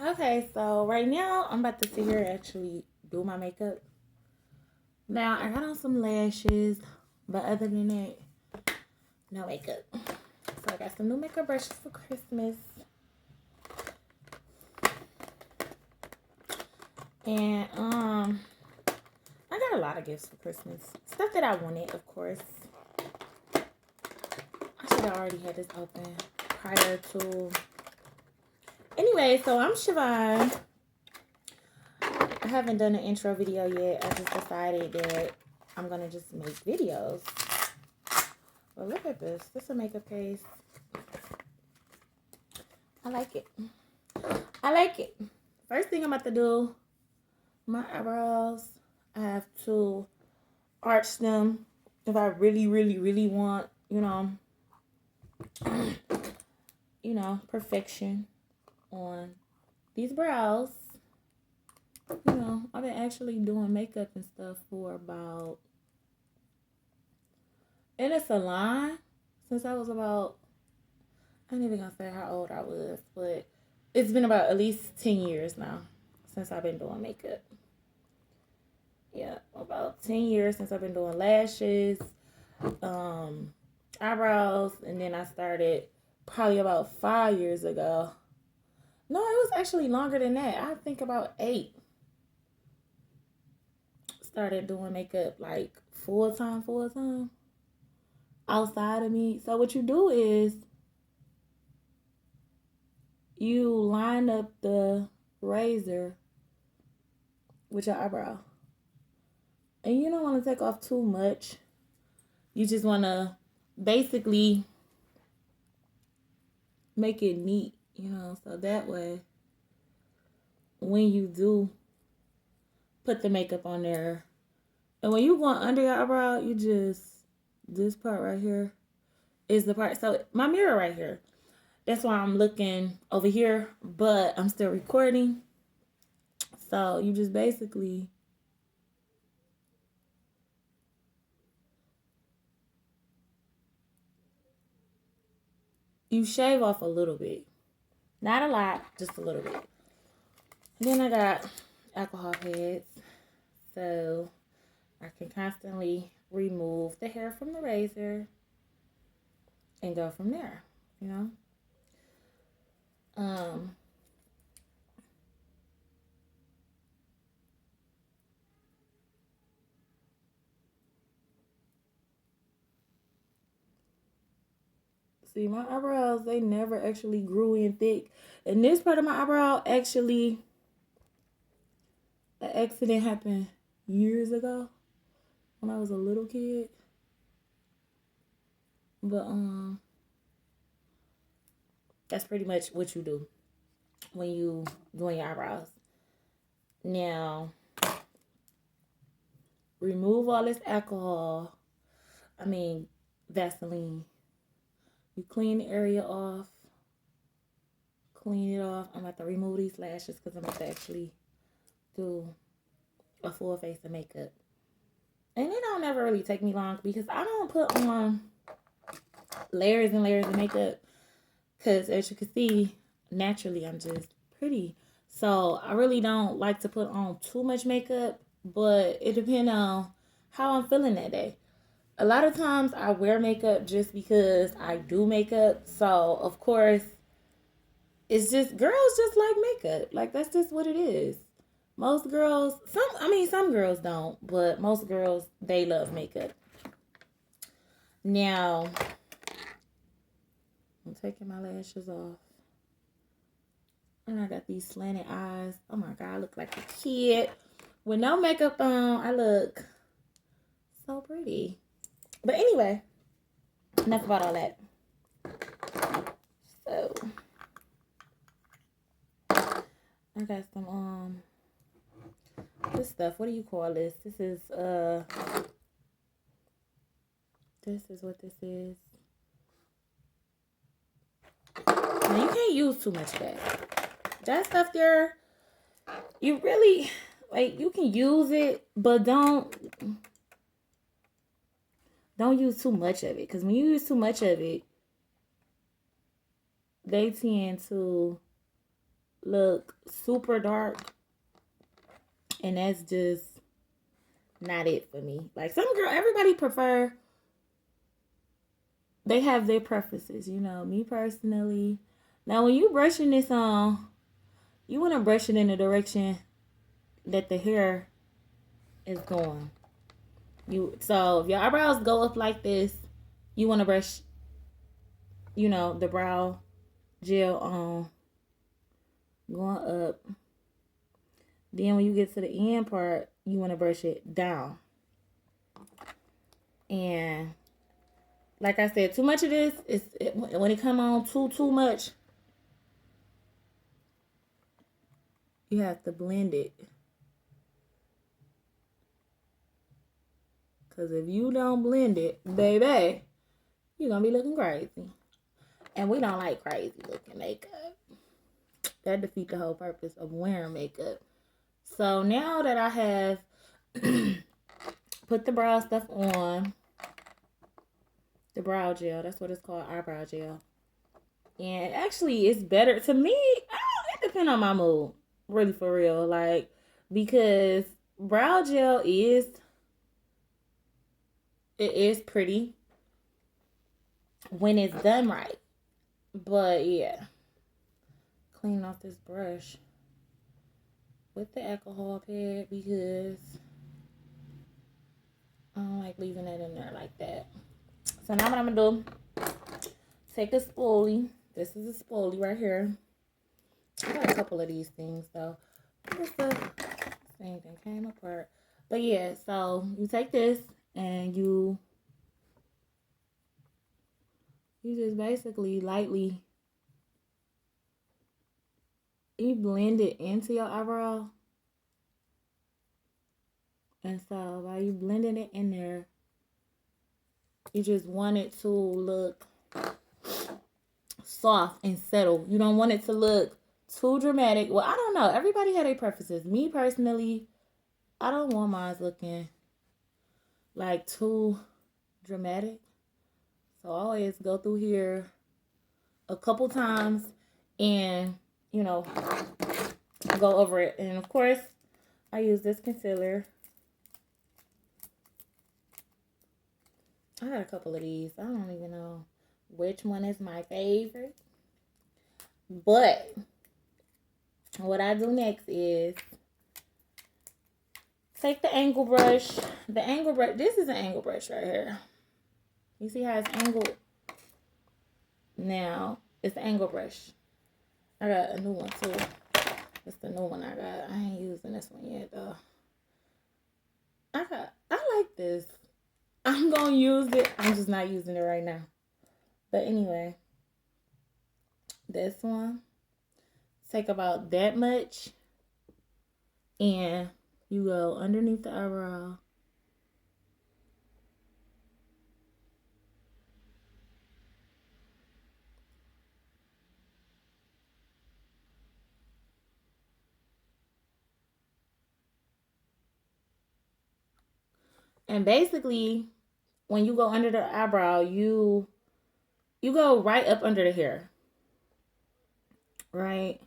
Okay, so right now I'm about to sit here and actually do my makeup. Now I got on some lashes, but other than that, no makeup. So I got some new makeup brushes for Christmas. And I got a lot of gifts for Christmas. Stuff that I wanted, of course. I should have already had this open prior to. Anyway, so I'm Siobhan. I haven't done an intro video yet. I just decided that I'm gonna just make videos. Well, look at this. This is a makeup case. I like it. I like it. First thing I'm about to do, my eyebrows. I have to arch them if I really, really, really want, perfection on these brows. I've been actually doing makeup and stuff for about in a salon since I was about, I ain't even gonna say how old I was, but it's been about at least 10 years now since I've been doing makeup. Yeah, about 10 years since I've been doing lashes, um, eyebrows, and then I started probably about 5 years ago. No, it was actually longer than that. I think about 8. Started doing makeup like full time outside of me. So what you do is you line up the razor with your eyebrow. And you don't want to take off too much. You just want to basically make it neat, so that way when you do put the makeup on there, and when you go under your eyebrow, you just, this part right here is the part. So my mirror right here, that's why I'm looking over here, but I'm still recording. So you just basically you shave off a little bit. Not a lot, just a little bit. Then I got alcohol pads. So I can constantly remove the hair from the razor and go from there, you know? Um, See, my eyebrows, they never actually grew in thick. And this part of my eyebrow, actually, an accident happened years ago when I was a little kid. But that's pretty much what you do when you doing your eyebrows. Now, remove all this alcohol. I mean, Vaseline. You clean the area off. Clean it off. I'm about to remove these lashes because I'm about to actually do a full face of makeup. And it don't never really take me long because I don't put on layers and layers of makeup because, as you can see, naturally I'm just pretty. So I really don't like to put on too much makeup, but it depends on how I'm feeling that day. A lot of times I wear makeup just because I do makeup. So, of course, it's just girls just like makeup. Like, that's just what it is. Most girls, some girls don't, but most girls, they love makeup. Now, I'm taking my lashes off. And I got these slanted eyes. Oh my God, I look like a kid. With no makeup on, I look so pretty. But anyway, enough about all that. So, I got some, this stuff. What do you call this? This is what this is. Now, you can't use too much of that. That stuff there, you really, like, you can use it, but don't use too much of it. Because when you use too much of it, they tend to look super dark, and that's just not it for me. Like some girl, everybody prefer, they have their preferences, you know. Me personally, now when you brushing this on, you want to brush it in the direction that the hair is going. So if your eyebrows go up like this, you want to brush, you know, the brow gel on, going up. Then when you get to the end part, you want to brush it down. And like I said, too much of this when it come on too much, you have to blend it. Cause if you don't blend it, baby, you're gonna be looking crazy. And we don't like crazy looking makeup. That defeats the whole purpose of wearing makeup. So now that I have put the brow stuff on, the brow gel, that's what it's called, eyebrow gel. And actually, it's better to me. It depends on my mood, really, for real. Like, because brow gel is pretty when it's done right. But yeah, clean off this brush with the alcohol pad because I don't like leaving it in there like that. So now what I'm gonna do, take a spoolie. This is a spoolie right here. I got a couple of these things though. What's the same thing came apart? But yeah, so you take this and you just basically lightly, you blend it into your eyebrow. And so while you blending it in there, you just want it to look soft and settled. You don't want it to look too dramatic. Well, I don't know. Everybody had their preferences. Me personally, I don't want mine looking like too dramatic. So I always go through here a couple times and, you know, go over it. And of course, I use this concealer. I got a couple of these. I don't even know which one is my favorite. But what I do next is take the angle brush. The angle brush, this is an angle brush right here. You see how it's angled? Now, it's the angle brush. I got a new one too. It's the new one I got. I ain't using this one yet though. I like this. I'm gonna use it. I'm just not using it right now. But anyway, this one, take about that much and you go underneath the eyebrow. And basically, when you go under the eyebrow, you go right up under the hair. Right?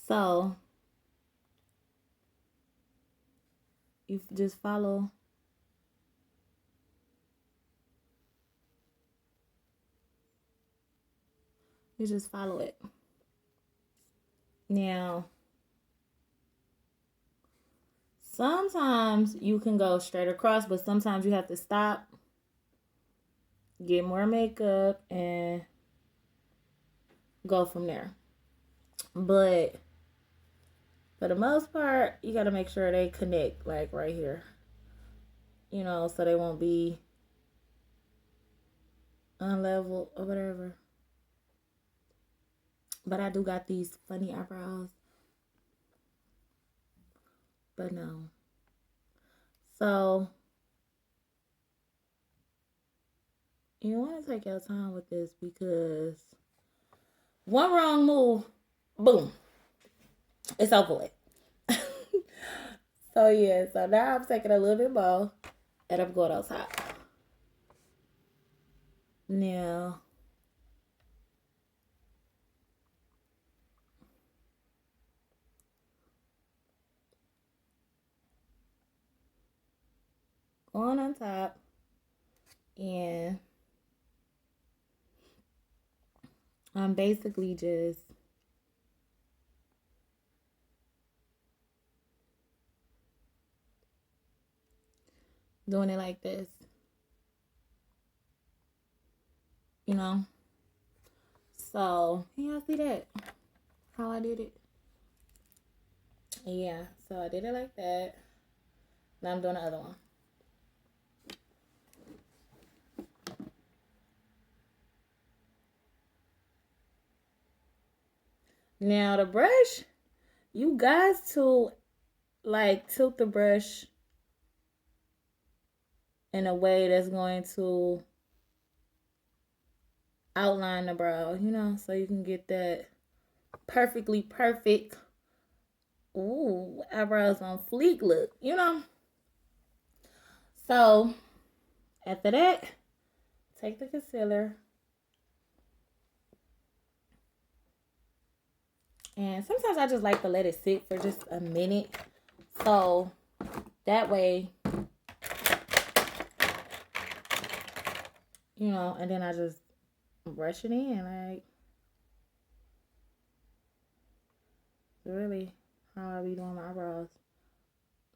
So, you just follow. You just follow it. Now, sometimes you can go straight across, but sometimes you have to stop, get more makeup, and go from there. But for the most part, you got to make sure they connect, like right here. You know, so they won't be unlevel or whatever. But I do got these funny eyebrows. But no. So, you want to take your time with this because one wrong move, boom, it's over with. So yeah, so now I'm taking a little bit more and I'm going on top. Now, on top, and I'm basically just doing it like this, you know. So, y'all see that? How I did it? Yeah, so I did it like that. Now I'm doing the other one. Now the brush, you guys to like tilt the brush in a way that's going to outline the brow, you know, so you can get that perfectly perfect, ooh, eyebrows on fleek look, you know. So after that, take the concealer, and sometimes I just like to let it sit for just a minute, so that way, you know, and then I just brush it in, like, really how I be doing my eyebrows.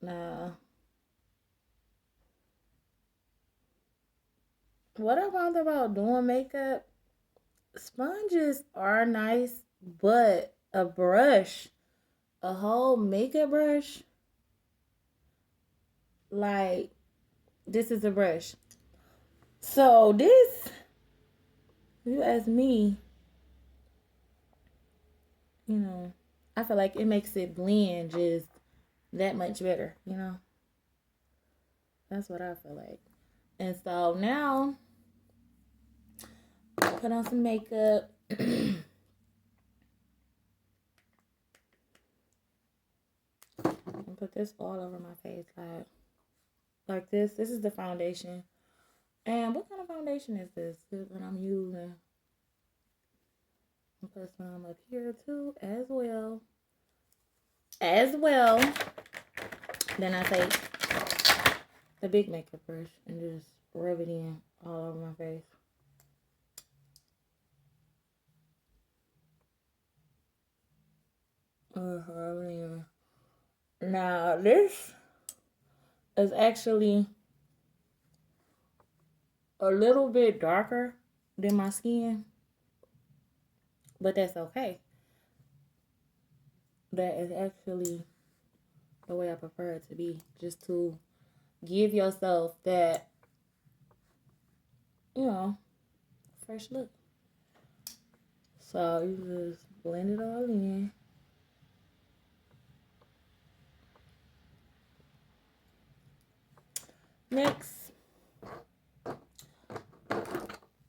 Now, what I found about doing makeup, sponges are nice, but a brush, a whole makeup brush, like, this is a brush. So this, you ask me, you know, I feel like it makes it blend just that much better, you know. That's what I feel like. And so now, put on some makeup. And put this all over my face, like this. This is the foundation. And what kind of foundation is this? This is what I'm using. I'll put some up here too, as well. Then I take the big makeup brush and just rub it in all over my face. Now this is actually a little bit darker than my skin, but that's okay. That is actually the way I prefer it to be, just to give yourself that, you know, fresh look. So you just blend it all in. Next,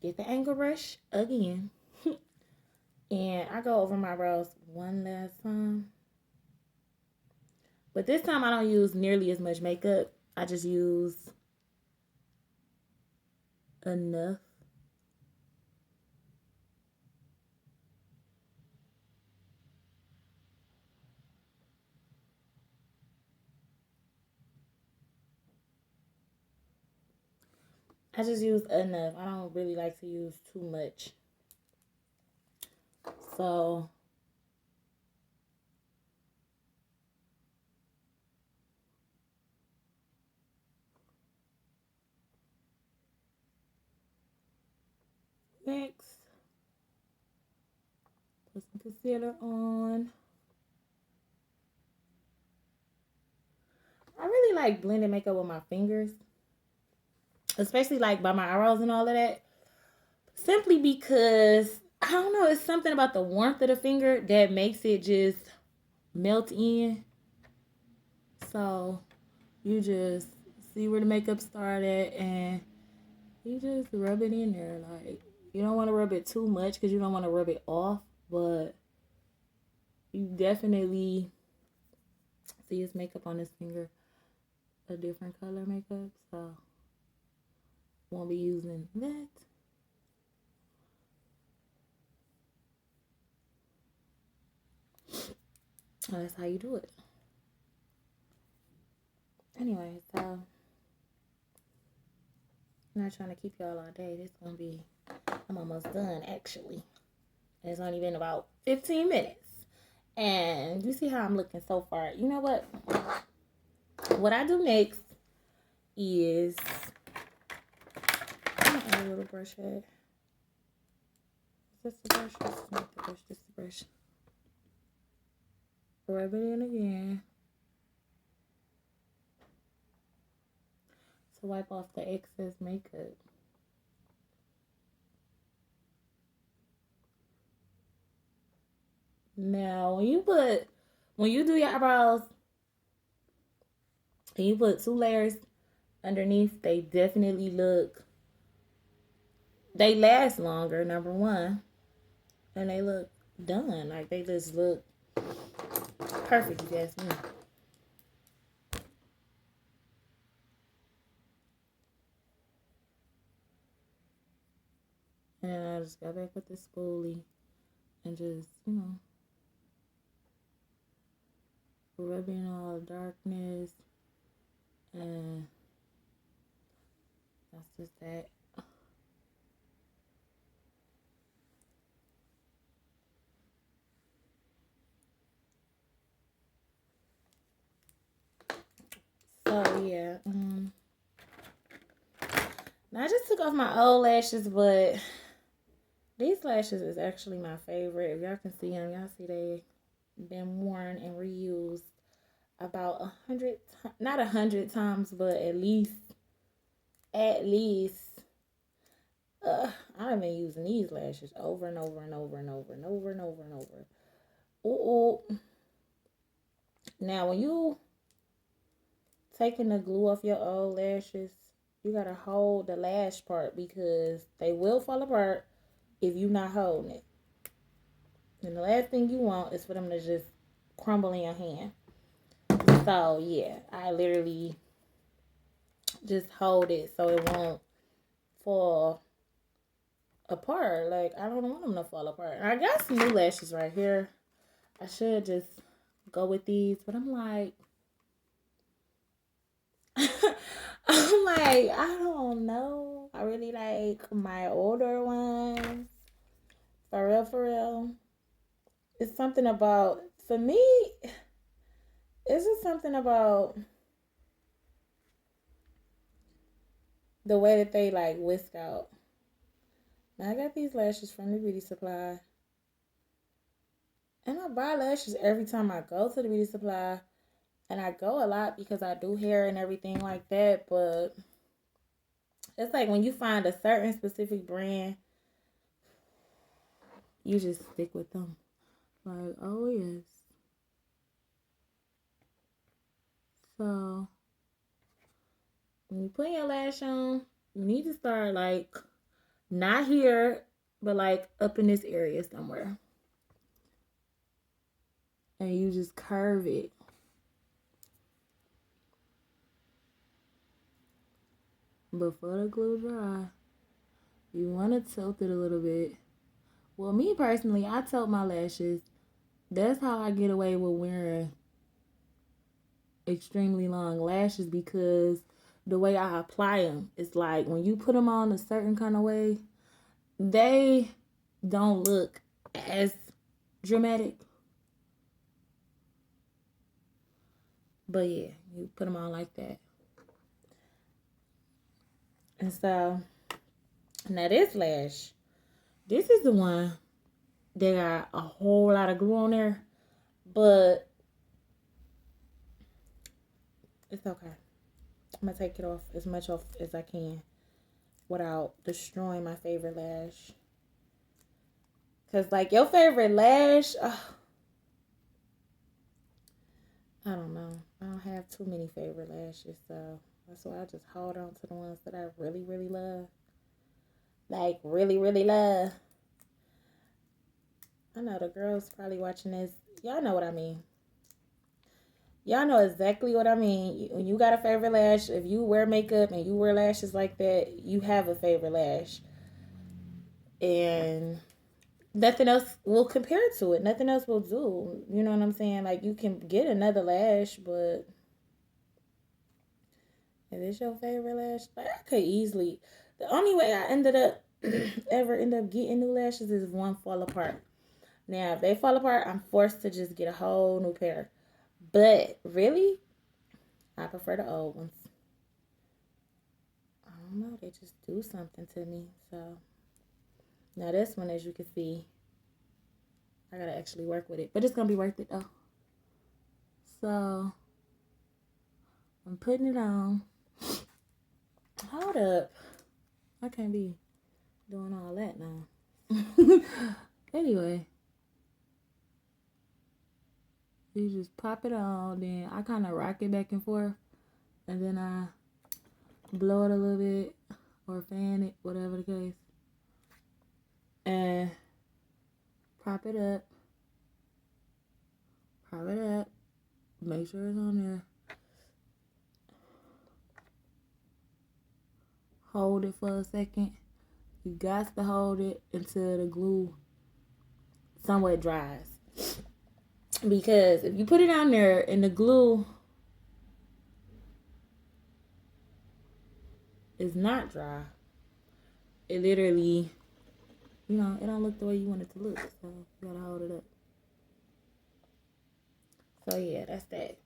get the angle brush again. And I go over my brows one last time. But this time I don't use nearly as much makeup. I just use enough. I just use enough. I don't really like to use too much. So next, put some concealer on. I really like blending makeup with my fingers, especially like by my eyebrows and all of that. Simply because, I don't know, it's something about the warmth of the finger that makes it just melt in. So you just see where the makeup started and you just rub it in there. Like, you don't want to rub it too much because you don't want to rub it off, but you definitely see his makeup on his finger, a different color makeup, so won't be using that. That's how you do it. Anyway, so I'm not trying to keep y'all all day. I'm almost done actually. It's only been about 15 minutes. And you see how I'm looking so far. You know what? What I do next is I'm gonna add a little brush head. Is this the brush? This is not the brush. This is the brush. Rub it in again to wipe off the excess makeup. Now, when you do your eyebrows and you put 2 layers underneath, they last longer, number one, and they look done. Like, they just look perfect, if you ask me. And then I just go back with the spoolie and just, rub in all the darkness. And that's just that. So yeah, now I just took off my old lashes, but these lashes is actually my favorite. If y'all can see them, y'all see they been worn and reused about 100, not 100 times, but at least, I've been using these lashes over and over and over and over and over and over and over. Ooh. Now, when you taking the glue off your old lashes, you gotta hold the lash part because they will fall apart if you're not holding it. And the last thing you want is for them to just crumble in your hand. So yeah, I literally just hold it so it won't fall apart. Like, I don't want them to fall apart. I got some new lashes right here. I should just go with these, but I'm like, I don't know. I really like my older ones. For real, for real. It's something about, for me, it's just something about the way that they like whisk out. Now, I got these lashes from the beauty supply. And I buy lashes every time I go to the beauty supply. And I go a lot because I do hair and everything like that. But it's like when you find a certain specific brand, you just stick with them. Like, oh yes. So, when you put your lash on, you need to start like, not here, but like up in this area somewhere. And you just curve it. Before the glue dry, you want to tilt it a little bit. Well, me personally, I tilt my lashes. That's how I get away with wearing extremely long lashes, because the way I apply them, it's like when you put them on a certain kind of way, they don't look as dramatic. But yeah, you put them on like that. And so, now this lash, this is the one that got a whole lot of glue on there, but it's okay. I'm gonna take it off as much off as I can without destroying my favorite lash. Cause like your favorite lash, I don't know. I don't have too many favorite lashes, so that's why I just hold on to the ones that I really, really love. Like, really, really love. I know the girls probably watching this. Y'all know what I mean. Y'all know exactly what I mean. When you got a favorite lash, if you wear makeup and you wear lashes like that, you have a favorite lash. And nothing else will compare to it. Nothing else will do. You know what I'm saying? Like, you can get another lash, but if it's your favorite lash, like, I could easily, The only way I ended up ever end up getting new lashes is if one fall apart. Now, if they fall apart, I'm forced to just get a whole new pair. But really, I prefer the old ones. I don't know, they just do something to me. So now this one, as you can see, I gotta actually work with it, but it's gonna be worth it though. So I'm putting it on. Hold up, I can't be doing all that now. Anyway, you just pop it on, then I kind of rock it back and forth, and then I blow it a little bit or fan it, whatever the case, and prop it up, make sure it's on there, hold it for a second. You got to hold it until the glue somewhat dries, because if you put it on there and the glue is not dry, it literally, you know, it don't look the way you want it to look. So you gotta hold it up. So yeah, that's that.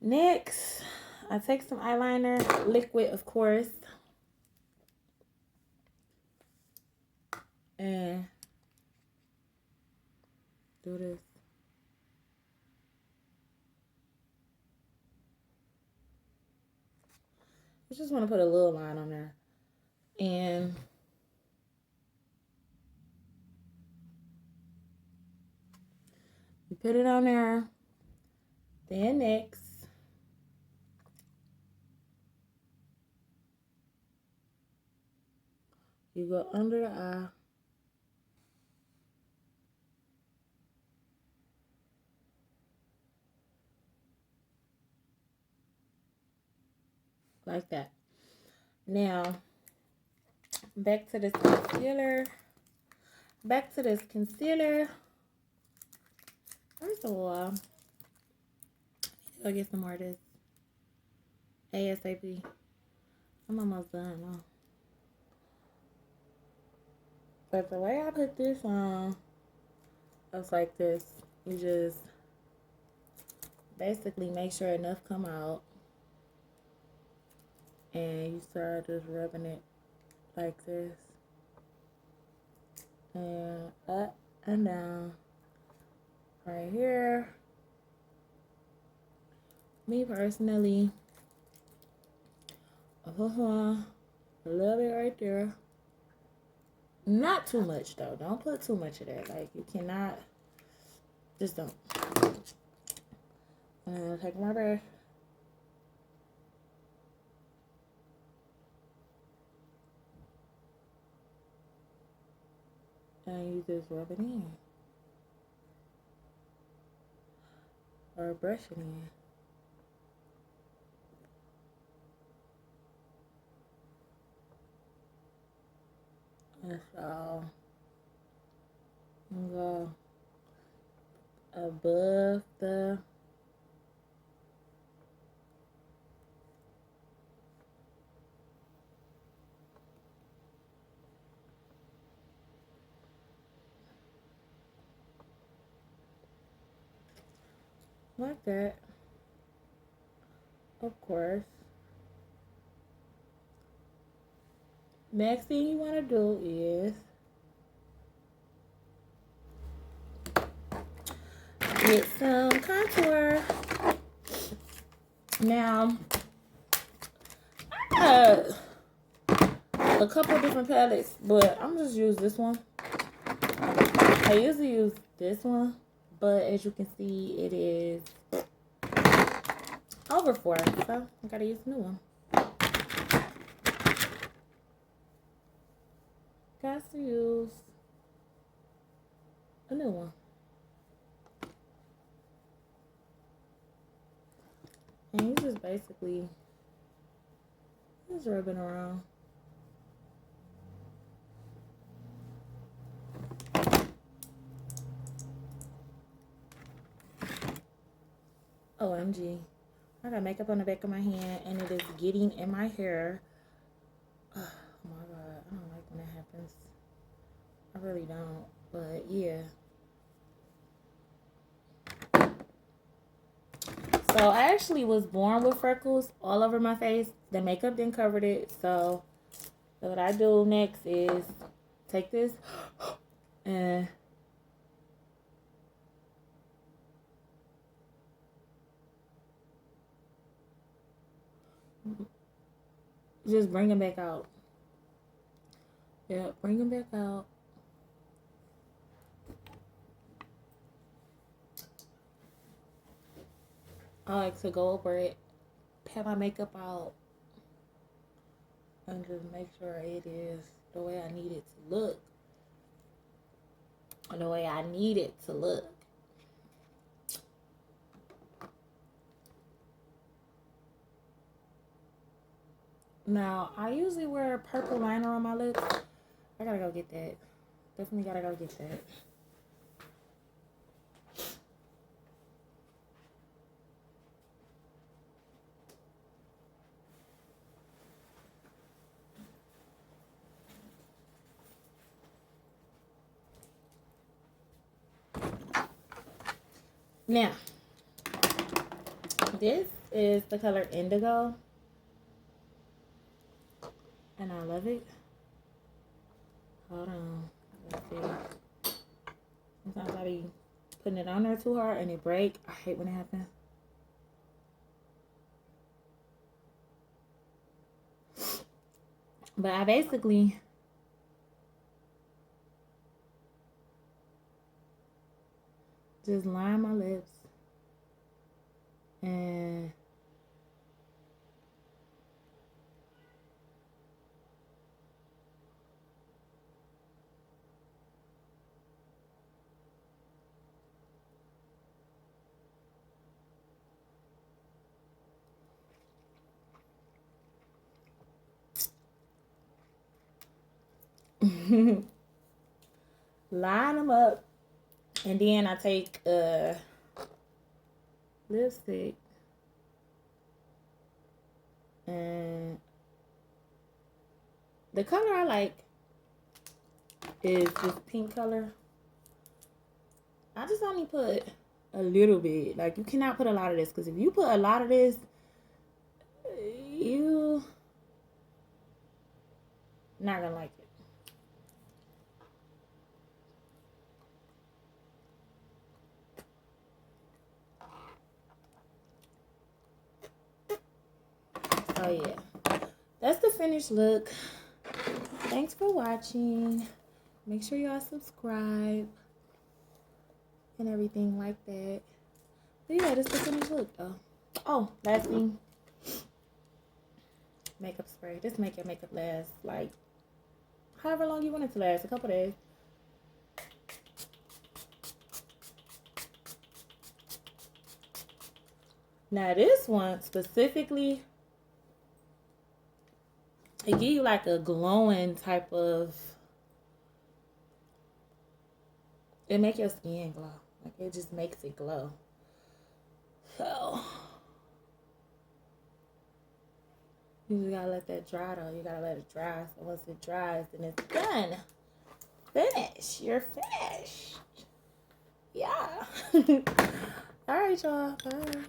Next, I take some eyeliner, liquid of course, and do this. I just want to put a little line on there, and you put it on there. Then next, you go under the eye. Like that. Now, back to this concealer. First of all, I'll get some more of this ASAP. I'm almost done now. But the way I put this on, it's like this. You just basically make sure enough come out, and you start just rubbing it like this, and up and down right here. Me personally, a little bit right there. Not too much though. Don't put too much of that. Like, you cannot. Just don't. And I'll take my brush. And you just rub it in. Or brush it in. And so, I'm go above the like that. Of course. Next thing you want to do is get some contour. Now, I got a couple different palettes, but I'm just use this one. I usually use this one, but as you can see, it is over 4, so I gotta use a new one. Got to use a new one. And you just basically just rubbing around. OMG. I got makeup on the back of my hand and it is getting in my hair. Oh really don't. But yeah. So I actually was born with freckles all over my face. The makeup didn't cover it. So what I do next is take this and just bring them back out. Yeah, bring them back out. I like to go over it, pat my makeup out, and just make sure it is the way I need it to look. The way I need it to look. Now, I usually wear a purple liner on my lips. I gotta go get that. Definitely gotta go get that. Now, this is the color Indigo. And I love it. Hold on. Let's see. Sometimes I be putting it on there too hard and it break. I hate when it happens. But I basically just line my lips and line them up, and then I take lipstick and the color I like is this pink color. I just only put a little bit. Like, you cannot put a lot of this, because if you put a lot of this, you not gonna like it. So yeah, that's the finished look. Thanks for watching. Make sure y'all subscribe and everything like that. But yeah, that's the finished look though. Oh, last thing, makeup spray. This make your makeup last like however long you want it to last, a couple days. Now this one specifically, it give you like a glowing type of, it make your skin glow. Like, it just makes it glow. So you just gotta let that dry though. You gotta let it dry. So once it dries, then it's done. Finish. You're finished. Yeah. All right, y'all. Bye.